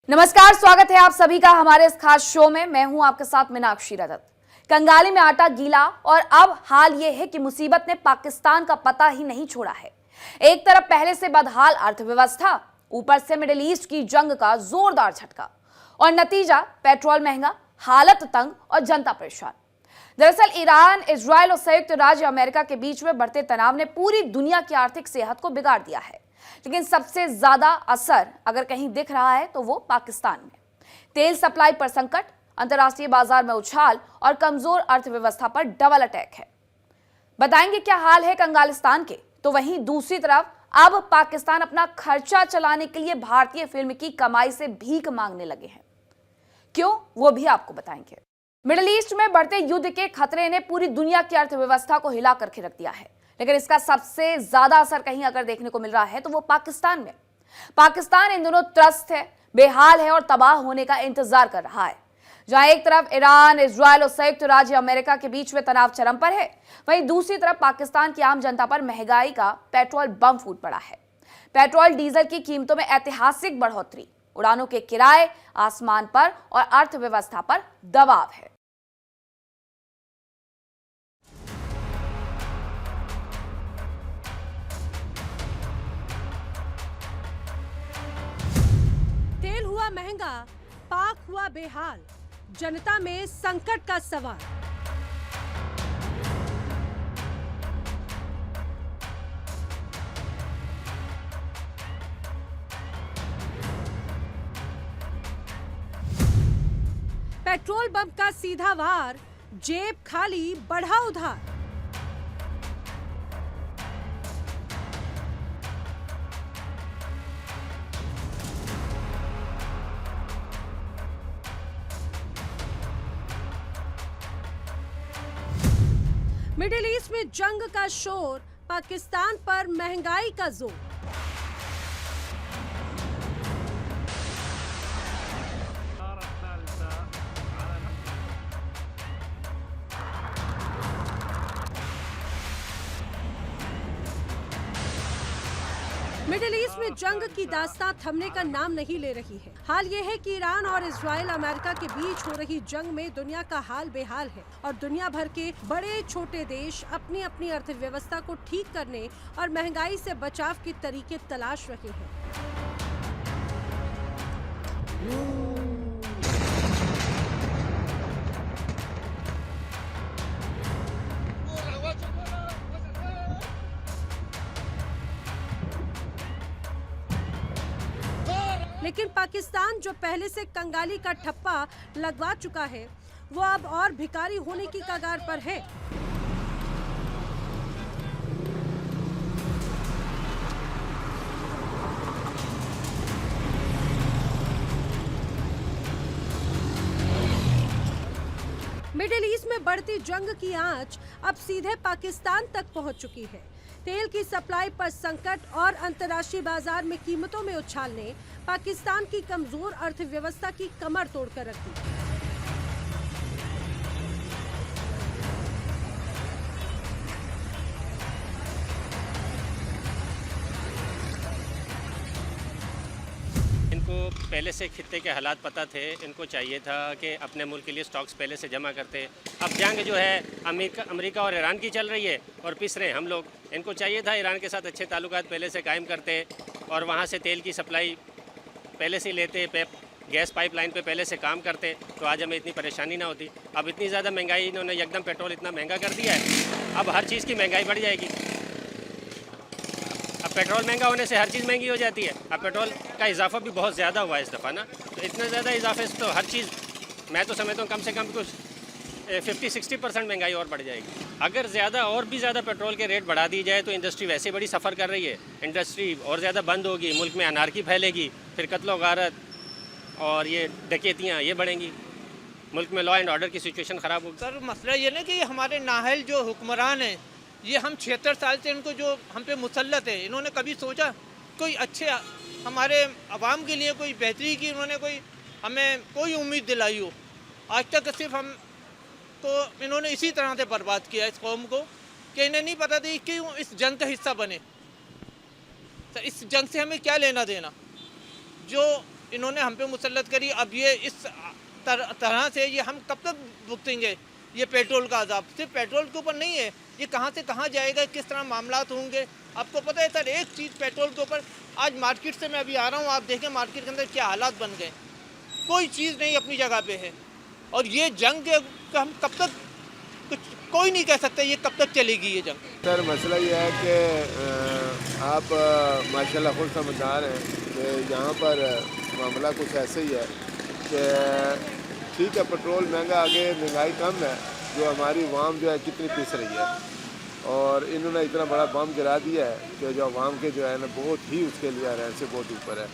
नमस्कार, स्वागत है आप सभी का हमारे इस खास शो में। मैं हूं आपके साथ मीनाक्षी रजत। कंगाली में आटा गीला और अब हाल ये है कि मुसीबत ने पाकिस्तान का पता ही नहीं छोड़ा है। एक तरफ पहले से बदहाल अर्थव्यवस्था, ऊपर से मिडिल ईस्ट की जंग का जोरदार झटका और नतीजा पेट्रोल महंगा, हालत तंग और जनता परेशान। दरअसल ईरान, इजरायल और संयुक्त राज्य अमेरिका के बीच में बढ़ते तनाव ने पूरी दुनिया की आर्थिक सेहत को बिगाड़ दिया है, लेकिन सबसे ज्यादा असर अगर कहीं दिख रहा है तो वो पाकिस्तान में। तेल सप्लाई पर संकट, अंतर्राष्ट्रीय बाजार में उछाल और कमजोर अर्थव्यवस्था पर डबल अटैक है। बताएंगे क्या हाल है कंगालिस्तान के। तो वहीं दूसरी तरफ अब पाकिस्तान अपना खर्चा चलाने के लिए भारतीय फिल्म की कमाई से भीख मांगने लगे हैं। क्यों, वो भी आपको बताएंगे। मिडिल ईस्ट में बढ़ते युद्ध के खतरे ने पूरी दुनिया की अर्थव्यवस्था को हिला करके रख दिया है, लेकिन इसका सबसे ज्यादा असर कहीं अगर देखने को मिल रहा है तो वो पाकिस्तान में। पाकिस्तान इन दिनों त्रस्त है, बेहाल है और तबाह होने का इंतजार कर रहा है। जहां एक तरफ ईरान, इजरायल और संयुक्त राज्य अमेरिका के बीच में तनाव चरम पर है, वहीं दूसरी तरफ पाकिस्तान की आम जनता पर महंगाई का पेट्रोल बम फूट पड़ा है। पेट्रोल डीजल की कीमतों में ऐतिहासिक बढ़ोतरी, उड़ानों के किराए आसमान पर और अर्थव्यवस्था पर दबाव है। तेल हुआ महंगा, पाक हुआ बेहाल, जनता में संकट का सवाल। पेट्रोल बम का सीधा वार, जेब खाली बढ़ा उधार। मिडिल ईस्ट में जंग का शोर, पाकिस्तान पर महंगाई का जोर। मिडिल ईस्ट में जंग की दास्तां थमने का नाम नहीं ले रही है। हाल ये है कि ईरान और इजराइल अमेरिका के बीच हो रही जंग में दुनिया का हाल बेहाल है और दुनिया भर के बड़े छोटे देश अपनी अपनी अर्थव्यवस्था को ठीक करने और महंगाई से बचाव के तरीके तलाश रहे हैं। लेकिन पाकिस्तान जो पहले से कंगाली का ठप्पा लगवा चुका है, वो अब और भिखारी होने की कगार पर है। मिडिल ईस्ट में बढ़ती जंग की आंच अब सीधे पाकिस्तान तक पहुंच चुकी है। तेल की सप्लाई पर संकट और अंतर्राष्ट्रीय बाजार में कीमतों में उछाल ने पाकिस्तान की कमजोर अर्थव्यवस्था की कमर तोड़कर रख दी। इनको पहले से खित्ते के हालात पता थे, इनको चाहिए था कि अपने मुल्क के लिए स्टॉक्स पहले से जमा करते। अब जंग जो है अमेरिका और ईरान की चल रही है और पिस रहे हम लोग। इनको चाहिए था ईरान के साथ अच्छे ताल्लुकात पहले से कायम करते और वहाँ से तेल की सप्लाई पहले से लेते, गैस पाइपलाइन पे पहले से काम करते, तो आज हमें इतनी परेशानी ना होती। अब इतनी ज़्यादा महंगाई, इन्होंने एकदम पेट्रोल इतना महंगा कर दिया है, अब हर चीज़ की महंगाई बढ़ जाएगी। अब पेट्रोल महंगा होने से हर चीज़ महंगी हो जाती है। अब पेट्रोल का इजाफा भी बहुत ज़्यादा हुआ है इस दफ़ा ना, तो इतना ज़्यादा इजाफे से तो हर चीज़, मैं तो समझता हूँ कम से कम कुछ 50-60% महंगाई और बढ़ जाएगी। अगर ज़्यादा और भी ज़्यादा पेट्रोल के रेट बढ़ा दी जाए तो इंडस्ट्री वैसे बड़ी सफ़र कर रही है, इंडस्ट्री और ज़्यादा बंद होगी, मुल्क में अनारकी फैलेगी, फिर कत्लो गारत और ये डकैतियाँ ये बढ़ेंगी, मुल्क में लॉ एंड ऑर्डर की सिचुएशन ख़राब होगी। सर मसला ये ना कि हमारे नाहल जो हुक्मरान हैं, ये हम 76 साल से इनको जो हम पे मुसल्लत है, इन्होंने कभी सोचा कोई अच्छे हमारे अवाम के लिए कोई बेहतरी की, इन्होंने कोई हमें कोई उम्मीद दिलाई हो? आज तक सिर्फ हम तो इन्होंने इसी तरह से बर्बाद किया इस कौम को कि इन्हें नहीं पता था कि इस जंग का हिस्सा बने। तो इस जंग से हमें क्या लेना देना? जो इन्होंने हम पे मुसल्लत करी। अब ये इस तरह से ये हम कब तक भुगतेंगे ये पेट्रोल का अजाब? सिर्फ पेट्रोल के ऊपर नहीं है, ये कहाँ से कहाँ जाएगा, किस तरह मामलात होंगे। आपको पता है सर, एक चीज़ पेट्रोल के ऊपर, आज मार्केट से मैं अभी आ रहा हूँ, आप देखें मार्केट के अंदर क्या हालात बन गए, कोई चीज़ नहीं अपनी जगह पे है। और ये जंग का हम कब तक, कुछ कोई नहीं कह सकता ये कब तक चलेगी ये जंग। सर मसला ये है कि आप माशाल्लाह खुद समझदार हैं कि यहाँ पर मामला कुछ ऐसे ही है कि ठीक है पेट्रोल महंगा, आगे महंगाई कम है, जो हमारी आवाम जो है कितनी पिस रही है, और इन्होंने इतना बड़ा बम गिरा दिया है कि जो आवाम के जो है ना बहुत ही उसके लिए रहन से बहुत ऊपर है।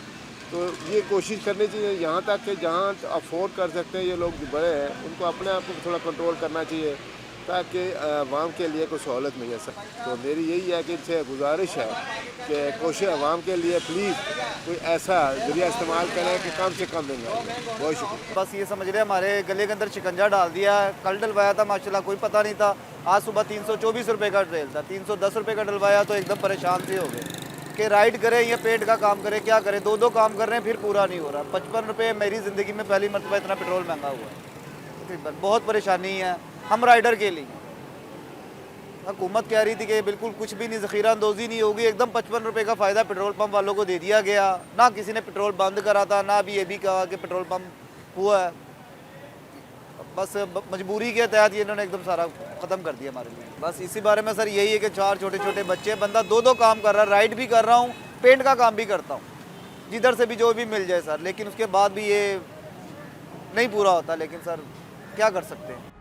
तो ये कोशिश करनी चाहिए यहाँ तक कि जहाँ अफोर्ड कर सकते हैं ये लोग जो बड़े हैं उनको अपने आप को थोड़ा कंट्रोल करना चाहिए ताकि आवाम के लिए कोई सहूलत मिल सके। तो मेरी यही है कि इनसे गुजारिश है कि कोशिश आवाम के लिए प्लीज़ कोई ऐसा जरिया इस्तेमाल करें कि कम से कम देंगे। बहुत शुक्रिया। बस ये समझ रहे हमारे गले के अंदर शिकंजा डाल दिया है। कल डलवाया था माशाल्लाह कोई पता नहीं था, आज सुबह 324 रुपये का तेल था, 310 रुपये का डलवाया तो एकदम परेशान से हो गए कि राइड करें या पेट का काम करें, क्या करें, दो काम कर रहे हैं फिर पूरा नहीं हो रहा। 55 रुपये मेरी ज़िंदगी में पहली मरतबा इतना पेट्रोल महंगा हुआ है, तकरीबन बहुत परेशानी है हम राइडर के लिए। हुकूमत कह रही थी कि बिल्कुल कुछ भी नहीं, ज़ख़ीरा अंदोज़ी नहीं होगी, एकदम 55 रुपये का फ़ायदा पेट्रोल पंप वालों को दे दिया गया। ना किसी ने पेट्रोल बंद करा था, ना अभी ये भी कहा कि पेट्रोल पंप हुआ है। बस मजबूरी के तहत ये इन्होंने एकदम सारा ख़त्म कर दिया हमारे लिए। बस इसी बारे में सर यही है कि 4 छोटे छोटे बच्चे, बंदा दो काम कर रहा है, राइड भी कर रहा हूँ, पेंट का काम भी करता हूँ, जिधर से भी जो भी मिल जाए सर, लेकिन उसके बाद भी ये नहीं पूरा होता। लेकिन सर क्या कर सकते हैं।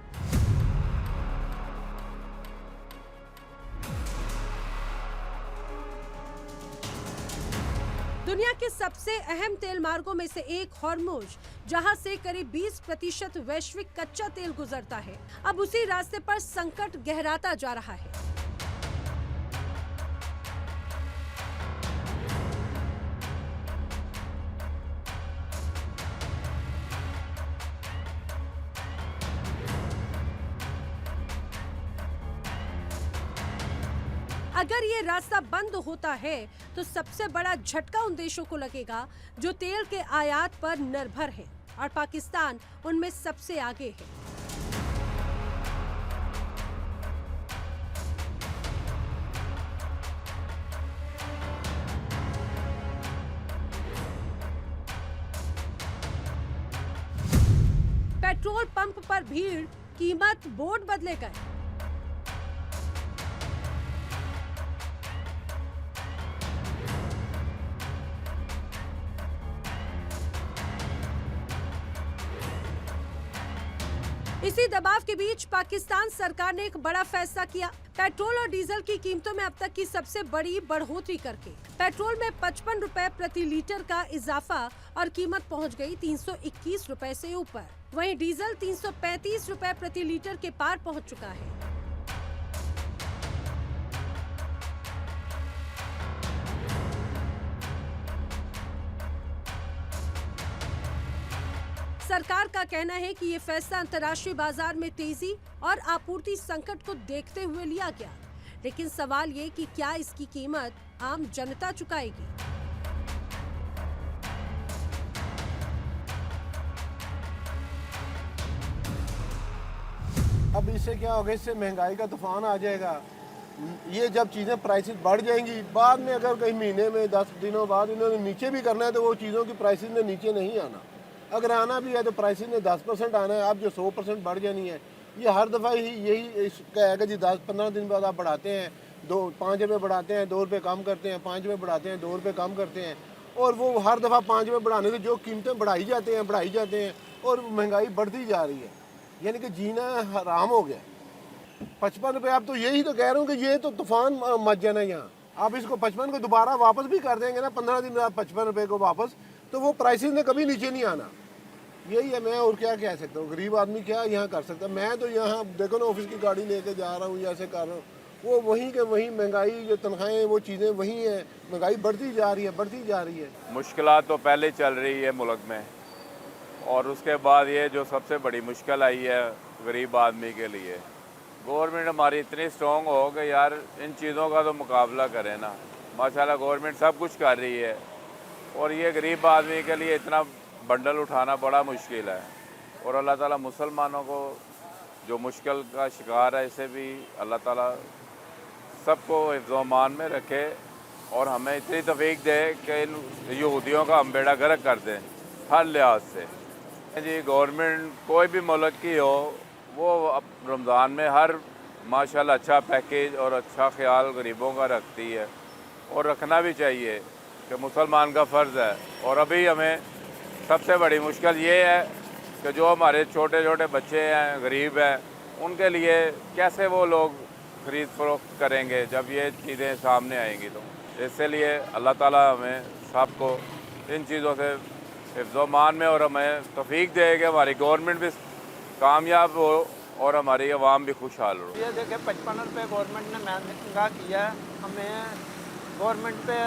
दुनिया के सबसे अहम तेल मार्गों में से एक हॉर्मुज, जहां से करीब 20% वैश्विक कच्चा तेल गुजरता है, अब उसी रास्ते पर संकट गहराता जा रहा है। अगर ये रास्ता बंद होता है तो सबसे बड़ा झटका उन देशों को लगेगा जो तेल के आयात पर निर्भर हैं, और पाकिस्तान उनमें सबसे आगे है। पेट्रोल पंप पर भीड़, कीमत, बोर्ड बदले गए। इसी दबाव के बीच पाकिस्तान सरकार ने एक बड़ा फैसला किया, पेट्रोल और डीजल की कीमतों में अब तक की सबसे बड़ी बढ़ोतरी करके पेट्रोल में 55 रुपए प्रति लीटर का इजाफा और कीमत पहुंच गई 321 रुपए से ऊपर। वहीं डीजल 335 रुपए प्रति लीटर के पार पहुंच चुका है। सरकार का कहना है कि ये फैसला अंतर्राष्ट्रीय बाजार में तेजी और आपूर्ति संकट को देखते हुए लिया गया, लेकिन सवाल ये कि क्या इसकी कीमत आम जनता चुकाएगी। अब इससे क्या होगा, इससे महंगाई का तूफान आ जाएगा। ये जब चीज़ें प्राइसेस बढ़ जाएंगी, बाद में अगर कहीं महीने में 10 दिनों बाद इन्होंने नीचे भी करना है तो वो चीज़ों की प्राइसेस ने नीचे नहीं आना। अगर आना भी है तो प्राइसेस ने 10% आना है। अब जो 100% बढ़ जानी है, ये हर दफ़ा ही यही कहेगा जी 10-15 दिन बाद आप बढ़ाते हैं, 5 रुपये बढ़ाते हैं, 2 रुपये कम करते हैं, 5 रुपये बढ़ाते हैं, 2 रुपये कम करते हैं, और वो हर दफ़ा 5 रुपये बढ़ाने से जो कीमतें बढ़ाई जाते हैं और महंगाई बढ़ती जा रही है, यानी कि जीना हराम हो गया। 55 रुपये, आप तो यही तो कह रहा हूँ कि ये तो तूफान मच जाना यहाँ। आप इसको 55 को दोबारा वापस भी कर देंगे ना 15 दिन बाद 55 रुपये को वापस, तो वो प्राइसेस ने कभी नीचे नहीं आना। यही है, मैं और क्या कह सकता हूँ। गरीब आदमी क्या यहाँ कर सकता है। मैं तो यहाँ देखो ना, ऑफिस की गाड़ी लेके जा रहा हूँ या ऐसे कर रहा हूँ, वो वहीं के वहीं महंगाई, जो तनख्वाहें, वो चीज़ें वहीं हैं, महंगाई बढ़ती जा रही है। मुश्किलात तो पहले चल रही है मुल्क में, और उसके बाद ये जो सबसे बड़ी मुश्किल आई है गरीब आदमी के लिए, गवर्नमेंट हमारी इतनी स्ट्रॉन्ग हो कि यार इन चीज़ों का तो मुकाबला करें ना। माशाल्लाह गवर्नमेंट सब कुछ कर रही है, और ये गरीब आदमी के लिए इतना बंडल उठाना बड़ा मुश्किल है। और अल्लाह ताला मुसलमानों को जो मुश्किल का शिकार है इसे भी अल्लाह ताला सबको हिफ्ज़-ओ-अमान में रखे और हमें इतनी तौफ़ीक दे कि इन यहूदियों का हम बेड़ा गर्क कर दें हर लिहाज से। जी गवर्नमेंट कोई भी मुल्क की हो वो अब रमज़ान में हर माशाल्लाह अच्छा पैकेज और अच्छा ख्याल गरीबों का रखती है और रखना भी चाहिए कि मुसलमान का फ़र्ज़ है। और अभी हमें सबसे बड़ी मुश्किल ये है कि जो हमारे छोटे छोटे बच्चे हैं गरीब हैं उनके लिए कैसे वो लोग ख़रीद फरोख्त करेंगे जब ये चीज़ें सामने आएंगी। तो इसलिए अल्लाह ताला हमें सबको इन चीज़ों से हिफ्ज़-ओ-अमान में और हमें तौफ़ीक दे कि हमारी गवर्नमेंट भी कामयाब हो और हमारी आवाम भी खुशहाल हो। ये देखिए 55 रुपये गवर्नमेंट ने महंगा किया है। हमें गवर्नमेंट पे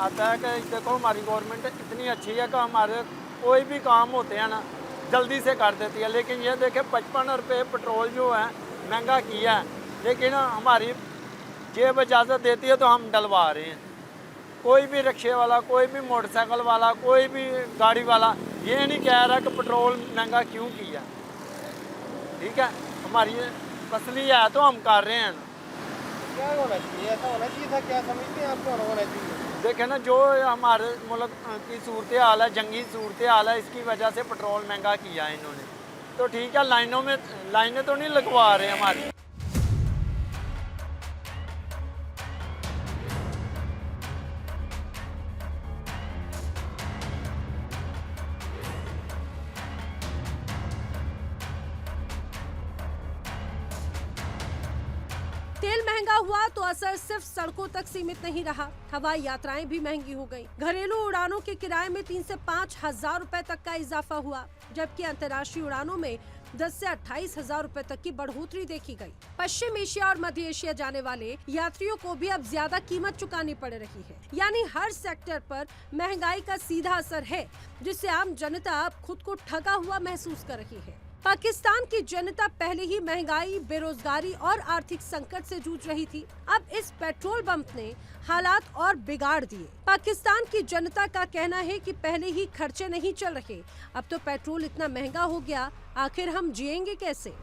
आता है कि देखो हमारी गवर्नमेंट इतनी अच्छी है कि हमारे कोई भी काम होते हैं ना जल्दी से कर देती है। लेकिन ये देखिए 55 रुपये पेट्रोल जो है महंगा किया है, लेकिन हमारी जेब इजाज़त देती है तो हम डलवा रहे हैं। कोई भी रिक्शे वाला, कोई भी मोटरसाइकिल वाला, कोई भी गाड़ी वाला ये नहीं कह रहा कि पेट्रोल महंगा क्यों किया। ठीक है, हमारी फसली है तो हम कर रहे हैं। क्या होना चाहिए, ऐसा होना चाहिए था, क्या समझते हैं आपको होना चाहिए? देखें ना जो हमारे मुल्क की सूरत हाल है, जंगी सूरत हाल है, इसकी वजह से पेट्रोल महंगा किया है इन्होंने। तो ठीक है, लाइनें तो नहीं लगवा रहे हमारी। तेल महंगा हुआ तो असर सिर्फ सड़कों तक सीमित नहीं रहा, हवाई यात्राएं भी महंगी हो गईं। घरेलू उड़ानों के किराए में 3 से 5 हजार रुपए तक का इजाफा हुआ, जबकि अंतर्राष्ट्रीय उड़ानों में 10 से 28 हजार रुपए तक की बढ़ोतरी देखी गई। पश्चिम एशिया और मध्य एशिया जाने वाले यात्रियों को भी अब ज्यादा कीमत चुकानी पड़ रही है। यानी हर सेक्टर पर महंगाई का सीधा असर है, जिससे आम जनता अब खुद को ठगा हुआ महसूस कर रही है। पाकिस्तान की जनता पहले ही महंगाई, बेरोजगारी और आर्थिक संकट से जूझ रही थी। अब इस पेट्रोल बम्प ने हालात और बिगाड़ दिए। पाकिस्तान की जनता का कहना है कि पहले ही खर्चे नहीं चल रहे, अब तो पेट्रोल इतना महंगा हो गया, आखिर हम जिएंगे कैसे?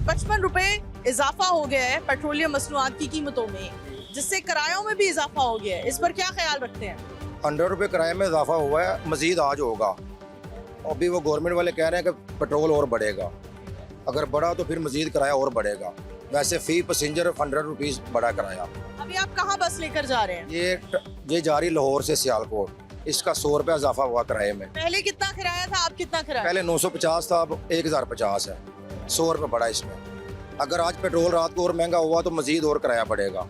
₹55 इजाफा हो गया है पेट्रोलियम मसनूआत की कीमतों में, जिससे किरायों में भी इजाफा हो गया है। इस पर क्या ख्याल रखते हैं? ₹100 किराए में इजाफा हुआ है, मजीद आज होगा। अभी वो गवर्नमेंट वाले कह रहे हैं कि पेट्रोल और बढ़ेगा, अगर बढ़ा तो फिर मजीद किराया और बढ़ेगा। वैसे फी पैसेंजर ₹100 बढ़ा किराया। अभी आप कहाँ बस लेकर जा रहे हैं? ये जा रही लाहौर से सियालकोट, इसका ₹100 इजाफा हुआ किराए में। पहले कितना किराया था, आप कितना किराया? पहले 950 था, अब 1050 है, ₹100 बढ़ा इसमें। अगर आज पेट्रोल रात को और महंगा हुआ तो मजीद और किराया बढ़ेगा।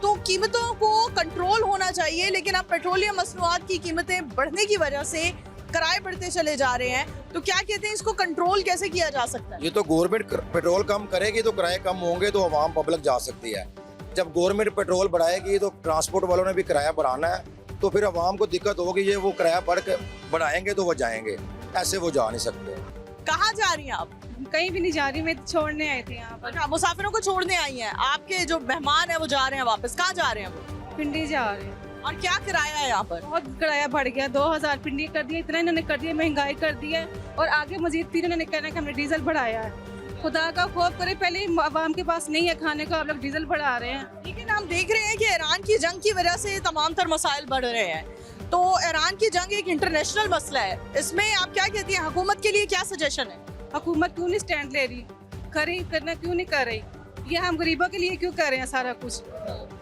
तो कीमतों को कंट्रोल होना चाहिए, लेकिन अब पेट्रोलियम मसनूआत की कीमतें बढ़ने की वजह से किराए बढ़ते चले जा रहे हैं। तो क्या कहते हैं, इसको कंट्रोल कैसे किया जा सकता है? ये तो गवर्नमेंट पेट्रोल कम करेगी तो किराए कम होंगे, तो आवाम पब्लिक जा सकती है। जब गवर्नमेंट पेट्रोल बढ़ाएगी तो ट्रांसपोर्ट वालों ने भी किराया बढ़ाना है, तो फिर आवाम को दिक्कत होगी। ये वो किराया बढ़ाएंगे तो वो जाएंगे, ऐसे वो जा नहीं सकते। कहाँ जा रही हैं आप? कहीं भी नहीं जा रही, मैं छोड़ने आई थी यहाँ पर। अच्छा, मुसाफिरों को छोड़ने आई हैं। आपके जो मेहमान हैं वो जा रहे हैं वापस, कहाँ जा रहे हैं वो? पिंडी जा रहे हैं। और क्या किराया है यहाँ पर? बहुत किराया बढ़ गया, 2000 पिंडी कर दिया, इतना इन्होंने कर दिया, महंगाई कर दी है। और आगे मजीद फिर इन्होंने कहना है कि हमने डीजल बढ़ाया है। खुदा का खौफ करे, पहले आवाम के पास नहीं है खाने को, आप लोग डीजल बढ़ा रहे हैं। लेकिन हम देख रहे हैं कि ईरान की जंग की वजह से तमाम तर मसाइल बढ़ रहे हैं। तो ईरान की जंग एक इंटरनेशनल मसला है, इसमें आप क्या कहती हैं, हुकूमत के लिए क्या सजेशन है? हुकूमत क्यों नहीं स्टैंड ले रही, करना क्यों नहीं कर रही? ये हम गरीबों के लिए क्यों कर रहे हैं सारा कुछ?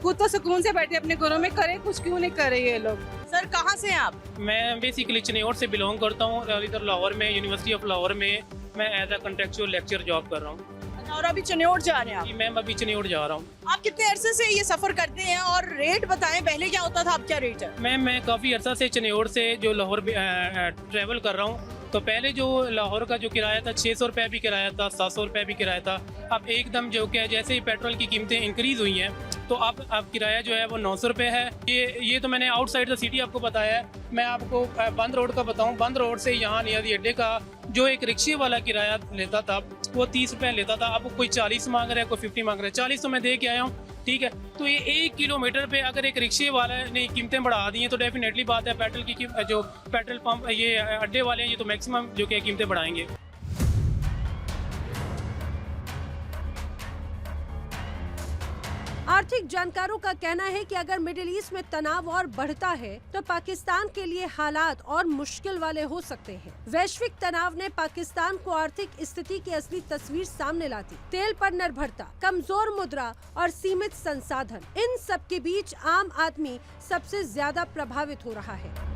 खुद तो सुकून से बैठे अपने घरों में, करे कुछ क्यों नहीं कर रहे ये लोग? सर कहाँ से हैं आप? मैं बेसिकली चिन्नौर से बिलोंग करता हूँ और इधर लाहौर में, यूनिवर्सिटी ऑफ लाहौर में मैं as a contractual lecture job कर रहा हूँ। और अभी चिन्नौर जा रहे हैं आप? जी मैम, अभी चिन्नौर जा रहा हूँ। आप कितने अरसे से ये सफर करते हैं और रेट बताएं, पहले क्या होता था, अब क्या रेट है? मैम मैं काफ़ी अर्सा से चिन्नौर से जो लाहौर ट्रैवल कर रहा हूँ। तो पहले जो लाहौर का जो किराया था 600 रुपये भी किराया था, 700 रुपये भी किराया था। अब एकदम जो क्या जैसे ही पेट्रोल की कीमतें इंक्रीज़ हुई हैं तो आप किराया जो है वो 900 रुपये है। ये तो मैंने आउटसाइड द सिटी आपको बताया है। मैं आपको बंद रोड का बताऊं, बंद रोड से यहाँ नियाजी अड्डे का जो एक रिक्शे वाला किराया लेता था वो 30 रुपये लेता था। अब कोई 40 मांग रहा है, कोई 50 मांग रहा है। 40 तो मैं दे के आया हूँ, ठीक है। तो ये 1 किलोमीटर पे अगर एक रिक्शे वाला ने कीमतें बढ़ा दी हैं तो डेफिनेटली बात है पेट्रोल की जो पेट्रोल पंप ये अड्डे वाले हैं ये तो मैक्सिमम जो कि कीमतें बढ़ाएंगे। आर्थिक जानकारों का कहना है कि अगर मिडिल ईस्ट में तनाव और बढ़ता है तो पाकिस्तान के लिए हालात और मुश्किल वाले हो सकते हैं। वैश्विक तनाव ने पाकिस्तान को आर्थिक स्थिति की असली तस्वीर सामने ला दी। तेल पर निर्भरता, कमजोर मुद्रा और सीमित संसाधन, इन सब के बीच आम आदमी सबसे ज्यादा प्रभावित हो रहा है।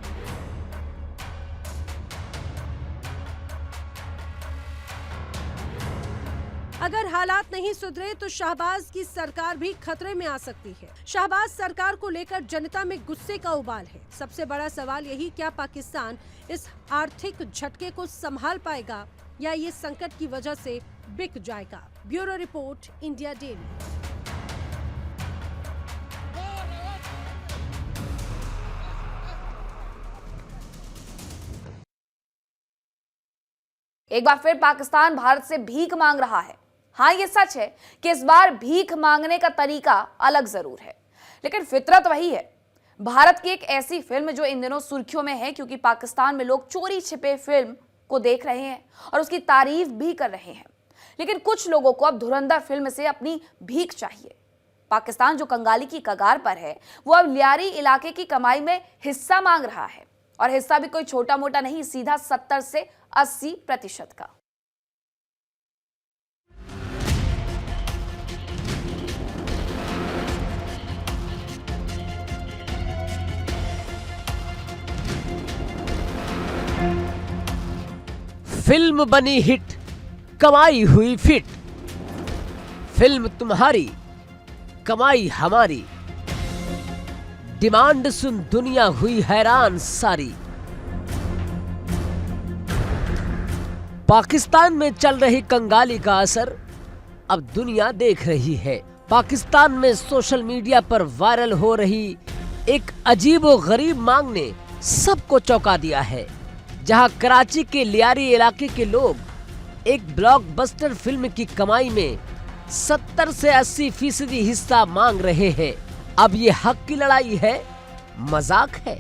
अगर हालात नहीं सुधरे तो शाहबाज की सरकार भी खतरे में आ सकती है। शाहबाज सरकार को लेकर जनता में गुस्से का उबाल है। सबसे बड़ा सवाल यही, क्या पाकिस्तान इस आर्थिक झटके को संभाल पाएगा या ये संकट की वजह से बिक जाएगा। Bureau report, India daily. एक बार फिर पाकिस्तान भारत से भीख मांग रहा है। हाँ, ये सच है कि इस बार भीख मांगने का तरीका अलग जरूर है, लेकिन फितरत वही है। भारत की एक ऐसी फिल्म जो इन दिनों सुर्खियों में है क्योंकि पाकिस्तान में लोग चोरी छिपे फिल्म को देख रहे हैं और उसकी तारीफ भी कर रहे हैं। लेकिन कुछ लोगों को अब धुरंधर फिल्म से अपनी भीख चाहिए। पाकिस्तान जो कंगाली की कगार पर है वो अब लियारी इलाके की कमाई में हिस्सा मांग रहा है, और हिस्सा भी कोई छोटा मोटा नहीं, सीधा 70 से 80% का। फिल्म बनी हिट, कमाई हुई फिट। फिल्म तुम्हारी, कमाई हमारी। डिमांड सुन दुनिया हुई हैरान सारी। पाकिस्तान में चल रही कंगाली का असर अब दुनिया देख रही है। पाकिस्तान में सोशल मीडिया पर वायरल हो रही एक अजीबोगरीब मांग ने सबको चौंका दिया है। जहां कराची के लियारी इलाके के लोग एक ब्लॉकबस्टर फिल्म की कमाई में 70 से 80% हिस्सा मांग रहे हैं। अब ये हक की लड़ाई है, मजाक है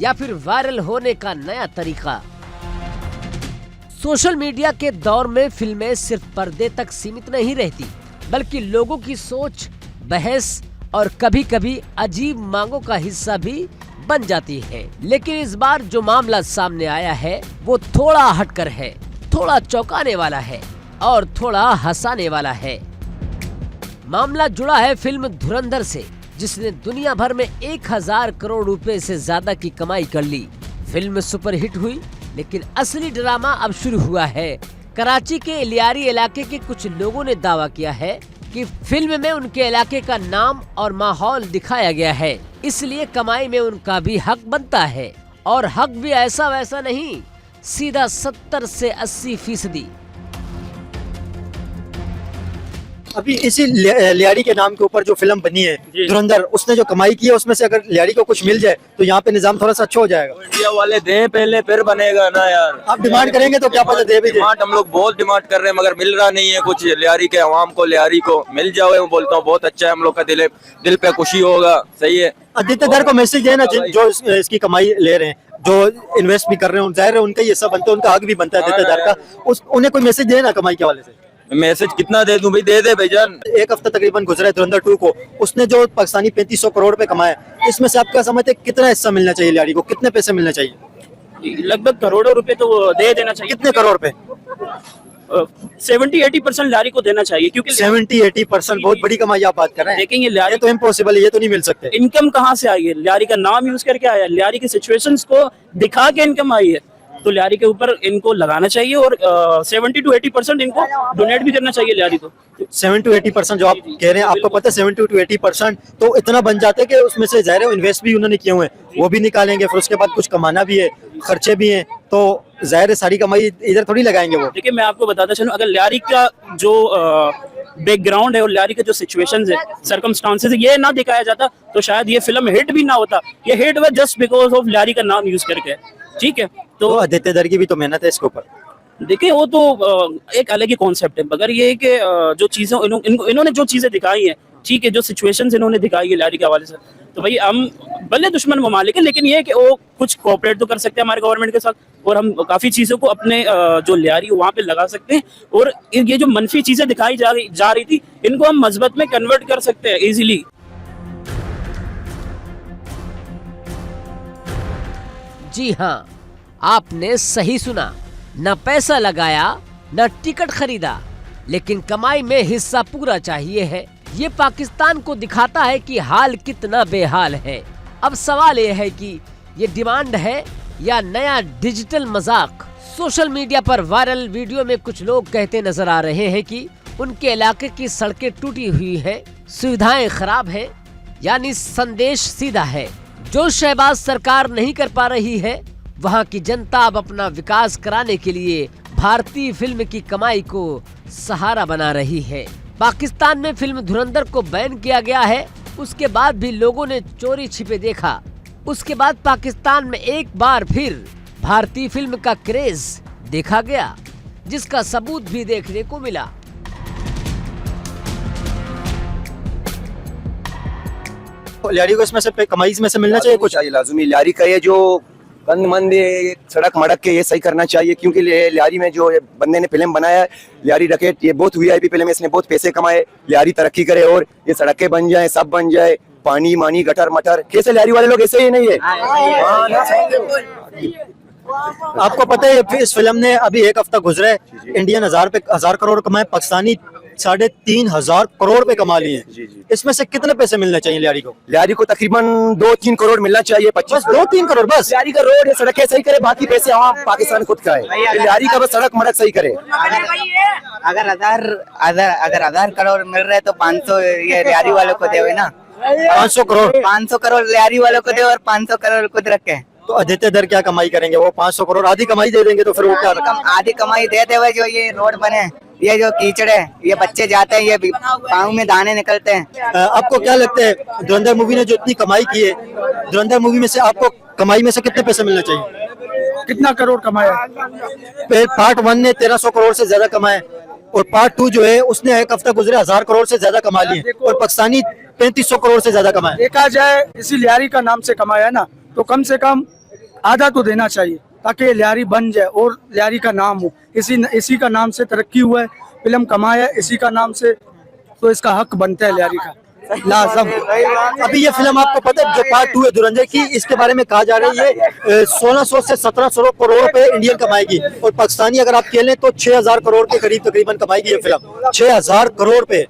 या फिर वायरल होने का नया तरीका? सोशल मीडिया के दौर में फिल्में सिर्फ पर्दे तक सीमित नहीं रहती, बल्कि लोगों की सोच, बहस और कभी कभी अजीब मांगों का हिस्सा भी बन जाती है। लेकिन इस बार जो मामला सामने आया है वो थोड़ा हटकर है, थोड़ा चौंकाने वाला है और थोड़ा हंसाने वाला है। मामला जुड़ा है फिल्म धुरंधर से, जिसने दुनिया भर में 1000 करोड़ रुपए से ज्यादा की कमाई कर ली। फिल्म सुपरहिट हुई, लेकिन असली ड्रामा अब शुरू हुआ है। कराची के लियारी इलाके के कुछ लोगों ने दावा किया है कि फिल्म में उनके इलाके का नाम और माहौल दिखाया गया है, इसलिए कमाई में उनका भी हक बनता है। और हक भी ऐसा वैसा नहीं, सीधा 70 से 80%। अभी इसी लियारी के नाम के ऊपर जो फिल्म बनी है धुरंधर, उसने जो कमाई की है उसमें से अगर लियारी को कुछ मिल जाए तो यहाँ पे निजाम थोड़ा सा अच्छा हो जाएगा। इंडिया वाले दें पहले, फिर बनेगा ना यार। आप डिमांड करेंगे तो क्या पता दे भी दे। डिमांड हम लोग बहुत डिमांड कर रहे हैं मगर मिल रहा नहीं है कुछ। लियारी के अवाम को, लियारी को मिल जाओ, मैं बोलता हूँ बहुत अच्छा है, हम लोग का दिल पे खुशी होगा। सही है। आदित्य दर को मैसेज देना जो इसकी कमाई ले रहे हैं, जो इन्वेस्ट भी कर रहे हैं, जाहिर है उनका ये सब बनता है, उनका हक भी बनता है आदित्य दर का। उन्हें कोई मैसेज देना कमाई के हवाले से। मैसेज कितना दे दूं भाई? दे दे भाईजान। एक हफ्ता तकरीबन गुजरा है धुरंधर 2 को, उसने जो पाकिस्तानी 3500 करोड़ रुपए कमाया, इसमें से आप क्या समझते हैं कितना हिस्सा मिलना चाहिए लियारी को? कितने पैसे मिलना चाहिए? लगभग करोड़ों रुपए तो दे देना चाहिए। कितने करोड़ रुपए? 70-80% लियारी को देना चाहिए, क्योंकि 70-80% बहुत बड़ी कमाई आप बात कर रहे हैं। लेकिन ये लियारी तो इम्पॉसिबल है, ये तो नहीं मिल सकते। इनकम कहाँ से आई है? लियारी का नाम यूज करके आया, लियारी की सिचुएशंस को दिखा के इनकम आई है। तो लियारी के ऊपर इनको लगाना चाहिए और 70-80% इनको डोनेट भी करना चाहिए लियारी को। 70-80% जो आप कह रहे हैं, आपको पता है 70-80% तो इतना बन जाते हैं कि उसमें से जाहिर है इन्वेस्ट भी उन्होंने किए हुए हैं, वो भी निकालेंगे, फिर उसके बाद कुछ कमाना भी है, खर्चे भी हैं, तो जाहिर है सारी कमाई इधर थोड़ी लगाएंगे वो। देखिए मैं आपको बताता चलूं, अगर लियारी का जो बैकग्राउंड है और लियारी के जो सिचुएशंस है, सर्कमस्टांसेस है, ये ना दिखाया जाता तो शायद ये फिल्म हिट भी ना होता। ये हिट हुआ जस्ट बिकॉज ऑफ लियारी का नाम यूज करके, ठीक है। तो आदित्य दर की भी तो मेहनत है इसके ऊपर। देखिए वो तो एक अलग ही कॉन्सेप्ट है, मगर ये है कि जो चीजें इन्होंने जो चीजें दिखाई हैं, ठीक है, जो सिचुएशंस इन्होंने दिखाई है लियारी के हवाले से, तो भाई हम भले दुश्मन ममालिक है, लेकिन ये है कि वो कुछ कोऑपरेट तो कर सकते हैं हमारे गवर्नमेंट के साथ, और हम काफी चीजों को अपने जो लियारी वहाँ पे लगा सकते हैं, और ये जो मनफी चीजें दिखाई जा रही थी, इनको हम मस्बत में कन्वर्ट कर सकते हैं इजीली। जी हाँ, आपने सही सुना, न पैसा लगाया न टिकट खरीदा, लेकिन कमाई में हिस्सा पूरा चाहिए है। ये पाकिस्तान को दिखाता है कि हाल कितना बेहाल है। अब सवाल ये है कि ये डिमांड है या नया डिजिटल मजाक। सोशल मीडिया पर वायरल वीडियो में कुछ लोग कहते नजर आ रहे हैं कि उनके इलाके की सड़कें टूटी हुई है, सुविधाएं खराब है, यानी संदेश सीधा है, जो शहबाज सरकार नहीं कर पा रही है, वहाँ की जनता अब अपना विकास कराने के लिए भारतीय फिल्म की कमाई को सहारा बना रही है। पाकिस्तान में फिल्म धुरंधर को बैन किया गया है, उसके बाद भी लोगों ने चोरी छिपे देखा। उसके बाद पाकिस्तान में एक बार फिर भारतीय फिल्म का क्रेज देखा गया, जिसका सबूत भी देखने को मिला। लियारी को इसमें से कमाई इसमें से मिलना चाहिए कुछ। लाजुमी लियारी का ये जो गंद मंद सड़क मड़क के ये सही करना चाहिए, क्योंकि लियारी में जो बंदे ने फिल्म बनाया है लियारी रकेट, ये बहुत वीआईपी फिल्म है, इसने बहुत पैसे कमाए, लियारी तरक्की करे और ये सड़कें बन जाए, सब बन जाए, पानी मानी गटर मटर, कैसे लियारी वाले लोग ऐसे ही नहीं है। आपको पता है इस फिल्म ने अभी एक हफ्ता गुजरा है, इंडियन 1000 करोड़ कमाए, पाकिस्तानी 3,500 करोड़ पे कमा लिए हैं। इसमें से कितने पैसे मिलने चाहिए लियारी को? लियारी को तकरीबन 2-3 करोड़ मिलना चाहिए। 2-3 करोड़ बस? लियारी का रोड सड़कें सही करे, बाकी पैसे आवाम पाकिस्तान खुद का है, लियारी का बस सड़क मड़क सही करे। अगर 1000 करोड़ मिल रहे तो 500 ये लियारी वालों को दे ना। 500 करोड़ लियारी वालों को दे और 500 करोड़ खुद रखे। तो आदित्य दर क्या कमाई करेंगे? वो 500 करोड़ आधी कमाई दे देंगे, तो फिर वो क्या आधी कमाई देते हुए जो ये रोड बने, ये जो कीचड़ है, ये बच्चे जाते हैं, ये पाँव में दाने निकलते हैं। आपको क्या लगता है धुरंधर मूवी ने जो इतनी कमाई की है, धुरंधर मूवी में से आपको कमाई में से कितने पैसे मिलना चाहिए? कितना करोड़ कमाया? पार्ट 1 ने 1300 करोड़ से ज्यादा कमाए, और पार्ट 2 जो है उसने एक हफ्ता गुजरे 1000 करोड़ से ज्यादा कमा लिए, और पाकिस्तानी 3500 करोड़ से ज्यादा कमाए। देखा जाए इसी लियारी का नाम से कमाया ना, तो कम से कम आधा तो देना चाहिए, ताकि लियारी बन जाए और लियारी का नाम हो। इसी का नाम से तरक्की हुआ है, फिल्म कमाया इसी का नाम से, तो इसका हक बनता है लियारी का लाजम। अभी ये फिल्म आपको पता है जो पार्ट 2 है धुरंधर की, इसके बारे में कहा जा रहा है ये 1600 से 1700 करोड़ रुपए इंडियन कमाएगी, और पाकिस्तानी अगर आप खेलें तो 6000 करोड़ के करीब तकरीबन कमाएगी ये फिल्म। 6000 करोड़ पे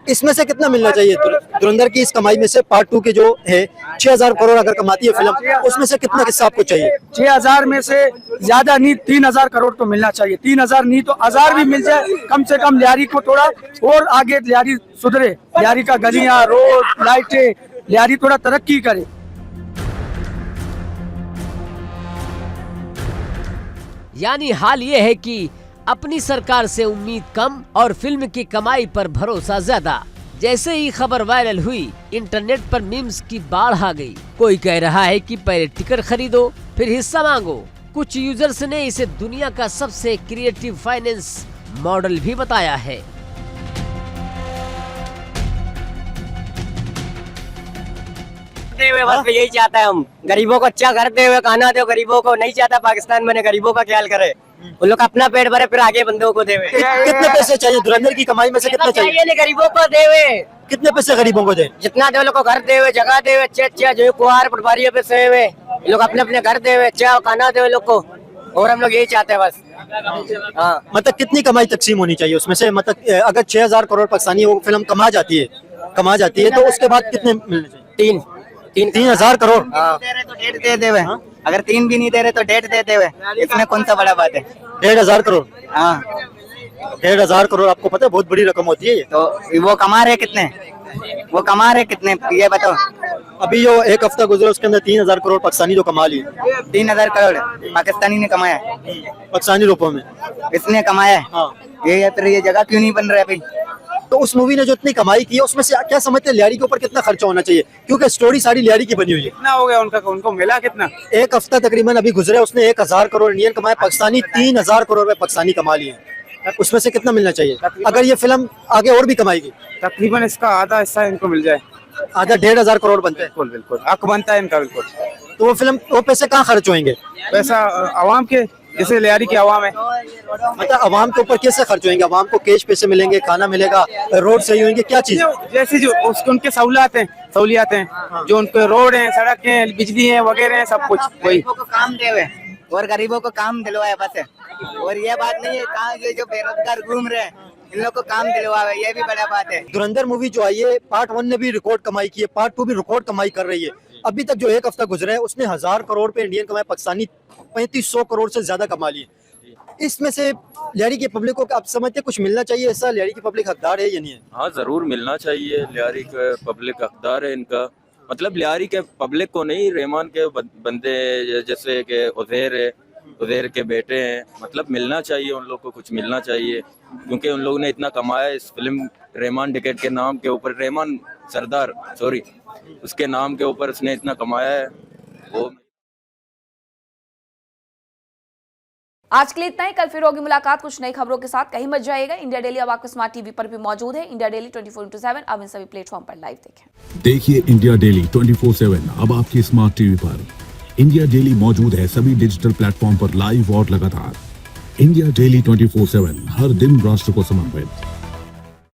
इसमें से कितना मिलना चाहिए धुरंधर की इस कमाई में से? पार्ट 2 के जो है 6000 करोड़ अगर कमाती है फिल्म, उसमें से कितना हिस्सा आपको चाहिए? 6000 में से ज्यादा नहीं 3000 करोड़ तो मिलना चाहिए। 3000 नहीं तो 1000 भी मिल जाए, कम से कम लियारी को थोड़ा और आगे लियारी सुधरे, लियारी का गलियां, रोड, लाइटें, लियारी थोड़ा तरक्की करे। यानी हाल ये है कि अपनी सरकार से उम्मीद कम और फिल्म की कमाई पर भरोसा ज्यादा। जैसे ही खबर वायरल हुई, इंटरनेट पर मीम्स की बाढ़ आ गई। कोई कह रहा है कि पहले टिकट खरीदो फिर हिस्सा मांगो। कुछ यूजर्स ने इसे दुनिया का सबसे क्रिएटिव फाइनेंस मॉडल भी बताया है। बस यही चाहता है, हम गरीबों को अच्छा घर दे हुए, खाना दे गरीबों को, नहीं चाहता पाकिस्तान में गरीबों का ख्याल करे, उन लोग अपना पेट भरे फिर आगे बंदों को देवे। कितने पैसे चाहिए धुरंधर की कमाई में से? कितने चाहिए? गरीबों को देवे। कितने पैसे गरीबों को दे? जितना दे लोग को घर देवे, जगह देवे, अच्छा जो कुआर पटवारियों पे से हुए लोग अपने अपने घर देवे, अच्छा खाना देवे लोग को, और हम लोग यही चाहते हैं बस। हाँ, मतलब कितनी कमाई तकसीम होनी चाहिए उसमें से? मतलब अगर 6000 करोड़ पाकिस्तानी वो फिल्म कमा जाती है तो उसके बाद कितने मिलने चाहिए? 3,000 करोड़। दे रहे तो 1.5 दे देवे, अगर 3 भी नहीं दे रहे तो 1.5 दे देवे, इसमें कौन सा बड़ा बात है? 1,500 करोड़। हाँ, 1,500 करोड़ आपको पता है बहुत बड़ी रकम होती है ये। तो वो कमा रहे कितने? वो कमा रहे कितने ये बताओ? अभी जो एक हफ्ता गुजरा उसके अंदर 3,000 करोड़ पाकिस्तानी तो कमा लिए। 3,000 करोड़ पाकिस्तानी ने कमाया, पाकिस्तानी रुपयों में इसने कमाया है। ये फिर ये जगह क्यों नहीं बन रहा है भाई? तो उस मूवी ने जो इतनी कमाई की है उसमें से क्या समझते हैं लियारी के ऊपर कितना खर्चा होना चाहिए, क्योंकि स्टोरी सारी लियारी की बनी हुई है। कितना हो गया उनका, उनको मिला कितना? एक हफ्ता तकरीबन अभी गुजरे, उसने 1000 करोड़ इंडियन कमाए, पाकिस्तानी 3000 करोड़ रुपए पाकिस्तानी कमा लिए हैं। उसमें से कितना मिलना चाहिए अगर ये फिल्म आगे और भी कमाएगी? तकरीबन इसका आधा हिस्सा इनको मिल जाए, आधा 1500 करोड़ बनते हैं। बिल्कुल बिल्कुल हक बनता है इनका बिल्कुल। तो वो फिल्म, वो पैसे कहाँ खर्च होंगे? पैसा आवाम के, जैसे लियारी की आवाम है, मतलब आवाम के ऊपर कैसे खर्च होंगे? आवाम को कैश पैसे मिलेंगे, खाना मिलेगा, रोड सही होंगे, क्या चीज? जैसे जो उसके उनके सहूलियात हैं, जो उनके रोड हैं, सड़क हैं, बिजली है वगैरह है, सब कुछ वही को काम दे हुए और गरीबों को काम दिलवाए बस है। और ये बात नहीं है कहाँ ये जो बेरोजगार घूम रहे हैं इन लोग को काम दिलवाए, ये भी बड़ा बात है। धुरंधर मूवी जो आई है पार्ट 1 ने भी रिकॉर्ड कमाई की है, पार्ट 2 भी रिकॉर्ड कमाई कर रही है। अभी तक जो एक हफ्ता गुजरा है उसने 1000 करोड़ पे इंडियन कमाए, पाकिस्तानी 3500 करोड़ से ज्यादा कमा लिए। इसमें से लियारी की पब्लिक को आप समझते कुछ मिलना चाहिए ऐसा? लियारी की पब्लिक हकदार है या नहीं है? हाँ जरूर मिलना चाहिए, लियारी के पब्लिक हकदार है इनका। मतलब लियारी के पब्लिक को नहीं, रहमान के बंदे जैसे कि उज़ैर है, उज़ैर के बेटे हैं, मतलब मिलना चाहिए उन लोग को, कुछ मिलना चाहिए, क्योंकि उन लोगों ने इतना कमाया इस फिल्म रहमान डिकेट के नाम के ऊपर, रहमान सरदार सॉरी उसके नाम के ऊपर उसने इतना कमाया है। वो आज के लिए इतना ही, कल फिर होगी मुलाकात कुछ नई खबरों के साथ। कहीं मत जाइएगा। इंडिया डेली अब आपके स्मार्ट टीवी पर भी मौजूद है। इंडिया डेली 24/7 अब इन सभी प्लेटफॉर्म पर लाइव देखें। देखिए इंडिया डेली 24/7 अब आपकी स्मार्ट टीवी पर। इंडिया डेली मौजूद है सभी डिजिटल प्लेटफॉर्म पर लाइव और लगातार। इंडिया डेली 24/7 हर दिन राष्ट्र को समर्पित।